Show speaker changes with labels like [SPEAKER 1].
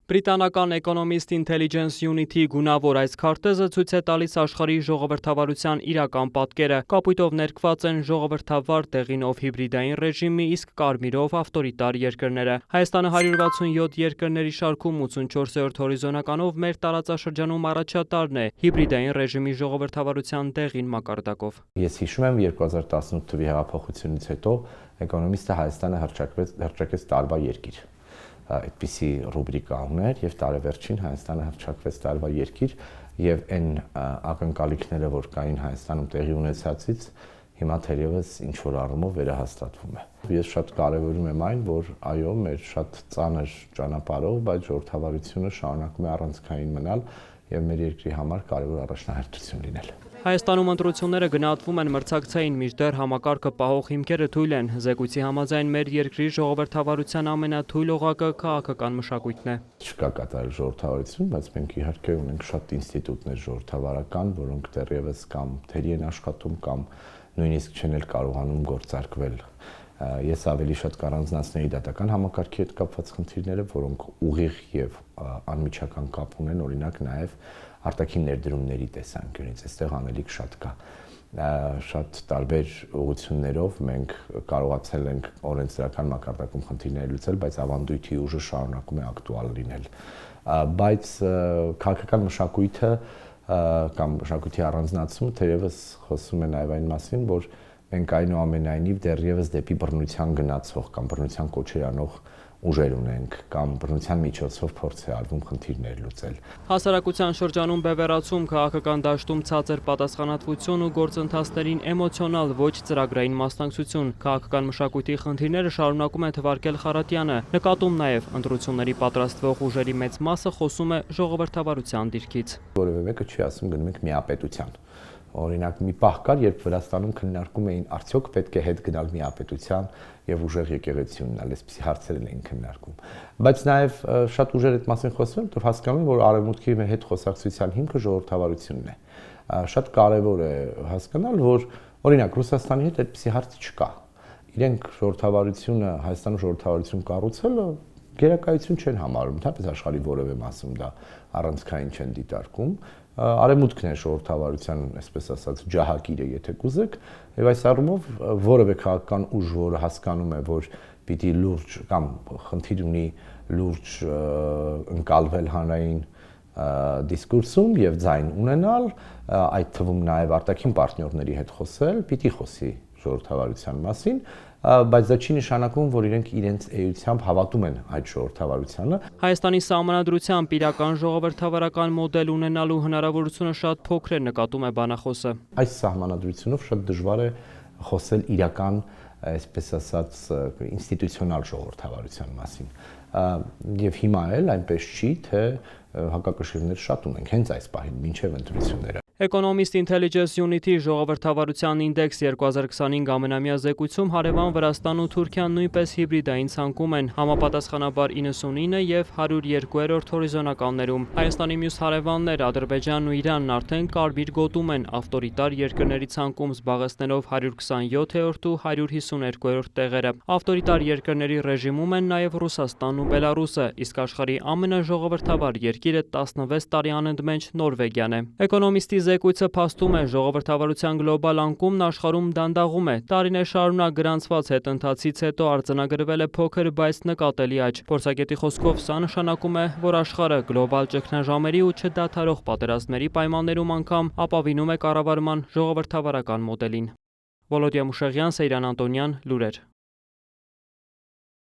[SPEAKER 1] Բրիտանական Economist Intelligence Unit-ի գունավոր այս քարտեզը ցույց է տալիս աշխարհի ժողովրդավարության իրական պատկերը։ Կապույտով ներկված են ժողովրդավար տեղինով հիբրիդային ռեժիմի, իսկ կարմիրով ավտորիտար երկրները։ Հայաստանը 167 երկրների շարքում 84-րդ հորիզոնականով մեր տարածաշրջանում առաջատարն է հիբրիդային ռեժիմի ժողովրդավարության տեղին մակարդակով։
[SPEAKER 2] Ես հիշում եմ 2018 թվականի հեղափոխությունից հետո Economist-ը Հայաստանը հռչակեց տարվա երկիր։ Այդպիսի ռուբրիկա ուներ եւ տարեվերջին Հայաստանը հռչակվեց տարվա երկիր եւ այն ակնկալիքները, որ կային Հայաստանում տեղի ունեցածից, հիմա թերևս ինչ որ առումով վերահաստատվում է։ Ես շատ կարևորում եմ այն, որ այո, մեր շատ ծանր ճանապարհով, բայց ժողովրդավարությունը շարունակում է առանցքային մնալ եւ մեր երկրի համար կարևոր առաջնահերթություն լինել։
[SPEAKER 1] Հայաստանում ընտրությունները գնահատվում են մրցակցային, մինչդեռ համակարգը պահող հիմքերը թույլ են։ Զեկույցի համաձայն մեր երկրի ժողովրդավարության ամենաթույլ օղակը քաղաքական մշակույթն է։
[SPEAKER 2] Չկա կատարյալ ժողովրդավարություն, բայց մենք իհարկե ունենք շատ ինստիտուտներ ժողովրդավարական, որոնք դեռևս կամ թերի են աշխատում կամ նույնիսկ չեն էլ կարողանում գործարկվել։ Ես ավելի շատ կառանձնացնեի դատական համակարգի հետ կապված խնդիրները, որոնք ուղիղ եւ անմիջական կապ ունեն, օրինակ նաեւ արտաքին ներդրումների տեսանկյունից, այստեղ անելիք շատ կա։ Շատ տարբեր ուղղություններով մենք կարողացել ենք օրենսդրական մակարդակում խնդիրներ լուծել, բայց ավանդույթի ուժը շարունակում է ակտուալ լինել։ Բայց քաղաքական մշակույթը կամ մշակույթի առանձնացումը թերևս խոսում է նաեւ այն մասին, որ մենք այնուամենայնիվ դեռևս դեպի բռնության գնացող կամ բռնության կոչեր անող ուժեր ունենք կամ բռնության միջոցով փորձ է արվում խնդիրներ լուծել։
[SPEAKER 1] Հասարակության շրջանում բևեռացում, քաղաքական դաշտում ցածր պատասխանատվություն ու գործընթացներին էմոցիոնալ ոչ ծրագրային մասնակցություն, քաղաքական մշակույթի խնդիրները շարունակում է թվարկել Խարատյանը։ Նկատում նաև ընտրությունների պատրաստվող ուժերի մեծ մասը խոսում է ժողովրդավարության դիրքից։
[SPEAKER 2] Որևէ մեկը չի ասում գնում ենք միապետության։ Օրինակ մի պահ կար, երբ Վրաստանում քննարկում էին արդյոք պետք է հետ գնալ միապետության եւ ուժեղ եկեղեցի ունենալ, այսպիսի հարցեր էին քննարկում։ Բայց նաեւ շատ ուժեր այդ մասին խոսում են, որ հասկանում են, որ արևմուտքի հետ խոսակցության հիմքը ժողովրդավարությունն է։ Շատ կարեւոր է հասկանալ, որ օրինակ Ռուսաստանի հետ այդպիսի հարց չկա։ Իրենք ժողովրդավարությունը, Հայաստանում ժողովրդավարություն կառուցելը գերակայություն չեն համարում, թեպետ աշխարհի որևէ մասում դա առանցքային չեն դիտարկում։ Արևմուտքն է ժողովրդավարության, այսպես ասած, ջահակիրը, եթե կուզեք, եւ այս առումով որևէ քաղաքական ուժ, որը հասկանում է, որ պիտի լուրջ կամ խնդիր ունի լուրջ ընկալվել հանրային դիսկուրսում եւ ձայն ունենալ, այդ թվում նաեւ արտաքին պարտներների հետ խոսել, պիտի խոսի ժողովրդավարության մասին, բայց դա չի նշանակում, որ իրենք իրենց էությամբ հավատում են այդ ժողովրդավարությանը։
[SPEAKER 1] Հայաստանի սահմանադրությամբ իրական ժողովրդավարական մոդել ունենալու հնարավորությունը շատ փոքր է, նկատում է բանախոսը։
[SPEAKER 2] Այս սահմանադրությունով շատ դժվար է խոսել իրական, այսպես ասած, ինստիտուցիոնալ ժողովրդավարության մասին։ Եվ հիմա էլ այնպես չի, թե հակակշիռներ շատ ունենք հենց այս պահին, մինչև ընտրությունները։
[SPEAKER 1] Economist Intelligence Unit-ի ժողովրդավարության ինդեքս 2025 ամենամյա զեկույցում հարևան Վրաստանն ու Թուրքիան նույնպես հիբրիդային ցանկում են, համապատասխանաբար 99 եւ 102-րդ հորիզոնականներում։ Հայաստանի մյուս հարևաններ Ադրբեջանն ու Իրանն արդեն կարմիր գոտում են ավտորիտար երկրների ցանկում, զբաղեցնելով 127-րդ ու 152-րդ տեղերը։ Ավտորիտար երկրների ռեժիմում են նաեւ Ռուսաստանն ու Բելարուսը, իսկ աշխարհի ամենաժողովրդավար երկիրը 16 տարի անընդմեջ Նորվեգիան է։ Economist-ի զեկույցը փաստում է ժողովրդավարության գլոբալ անկումն աշխարհում դանդաղում է։ Տարիներ շարունակ գրանցված հետընթացից հետո արձանագրվել է փոքր, բայց նկատելի աճ։ Փորձագետի խոսքով սա նշանակում է, որ աշխարհը գլոբալ ճգնաժամերի ու չդադարող պատերազմների պայմաններում անգամ ապավինում է կառավարման ժողովրդավարական մոդելին։ Վոլոդիա Մուշեղյան, Սեյրան Անտոնյան, լուրեր։